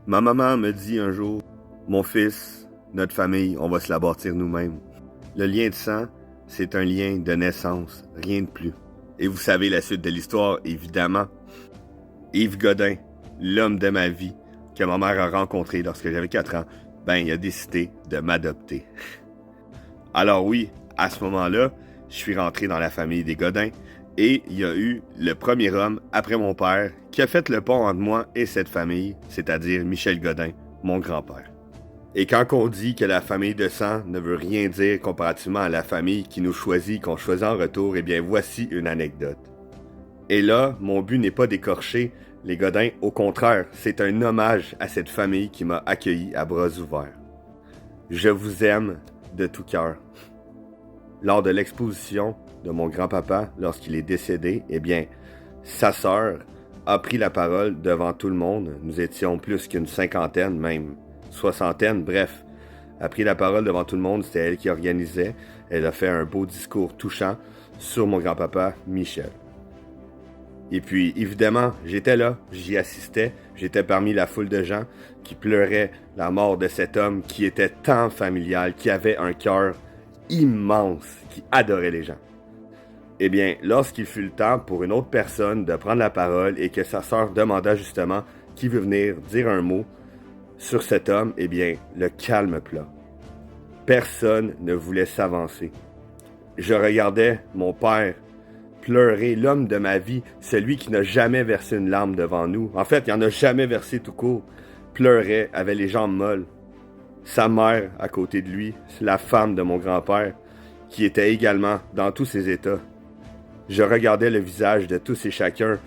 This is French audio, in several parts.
Ma maman me dit un jour, mon fils, notre famille, on va se la bâtir nous-mêmes. Le lien de sang, c'est un lien de naissance, rien de plus. Et vous savez la suite de l'histoire, évidemment. Yves Godin, l'homme de ma vie, que ma mère a rencontré lorsque j'avais 4 ans, il a décidé de m'adopter. Alors oui, à ce moment-là, je suis rentré dans la famille des Godin et il y a eu le premier homme, après mon père, qui a fait le pont entre moi et cette famille, c'est-à-dire Michel Godin, mon grand-père. Et quand on dit que la famille de sang ne veut rien dire comparativement à la famille qui nous choisit, qu'on choisit en retour, eh bien voici une anecdote. Et là, mon but n'est pas d'écorcher les Godin, au contraire, c'est un hommage à cette famille qui m'a accueilli à bras ouverts. Je vous aime de tout cœur. Lors de l'exposition de mon grand-papa, lorsqu'il est décédé, eh bien, sa sœur a pris la parole devant tout le monde. Nous étions plus qu'une cinquantaine, même soixantaine, bref. A pris la parole devant tout le monde, c'était elle qui organisait. Elle a fait un beau discours touchant sur mon grand-papa Michel. Et puis, évidemment, j'étais là, j'y assistais, j'étais parmi la foule de gens qui pleuraient la mort de cet homme qui était tant familial, qui avait un cœur immense, qui adorait les gens. Eh bien, lorsqu'il fut le temps pour une autre personne de prendre la parole et que sa sœur demanda justement qui veut venir dire un mot sur cet homme, eh bien, le calme plat. Personne ne voulait s'avancer. Je regardais mon père pleurer, l'homme de ma vie, celui qui n'a jamais versé une larme devant nous. En fait, il n'en a jamais versé tout court. Pleurait, avait les jambes molles. Sa mère, à côté de lui, la femme de mon grand-père, qui était également dans tous ses états. Je regardais le visage de tous et chacun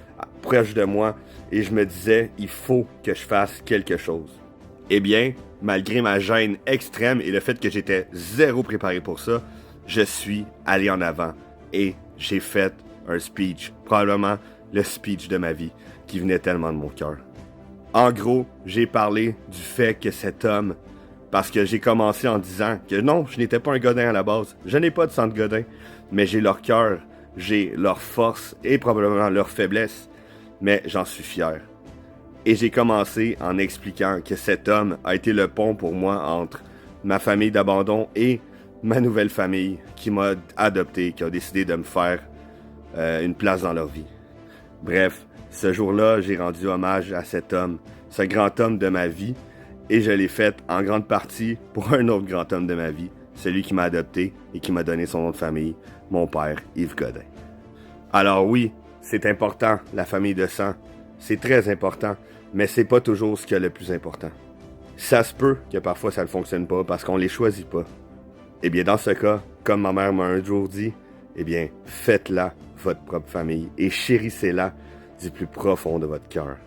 proche de moi et je me disais, il faut que je fasse quelque chose. Eh bien, malgré ma gêne extrême et le fait que j'étais zéro préparé pour ça, je suis allé en avant et j'ai fait un speech, probablement le speech de ma vie, qui venait tellement de mon cœur. En gros, j'ai parlé du fait que cet homme, parce que j'ai commencé en disant que non, je n'étais pas un Godin à la base, je n'ai pas de sang de Godin, mais j'ai leur cœur, j'ai leur force et probablement leur faiblesse, mais j'en suis fier. Et j'ai commencé en expliquant que cet homme a été le pont pour moi entre ma famille d'abandon et ma nouvelle famille qui m'a adopté, qui a décidé de me faire une place dans leur vie. Bref, ce jour-là, j'ai rendu hommage à cet homme, ce grand homme de ma vie, et je l'ai fait en grande partie pour un autre grand homme de ma vie, celui qui m'a adopté et qui m'a donné son nom de famille, mon père Yves Godin. Alors oui, c'est important, la famille de sang, c'est très important, mais c'est pas toujours ce qui est le plus important. Ça se peut que parfois ça ne fonctionne pas parce qu'on les choisit pas. Eh bien dans ce cas, comme ma mère m'a un jour dit, eh bien faites-la votre propre famille et chérissez-la du plus profond de votre cœur.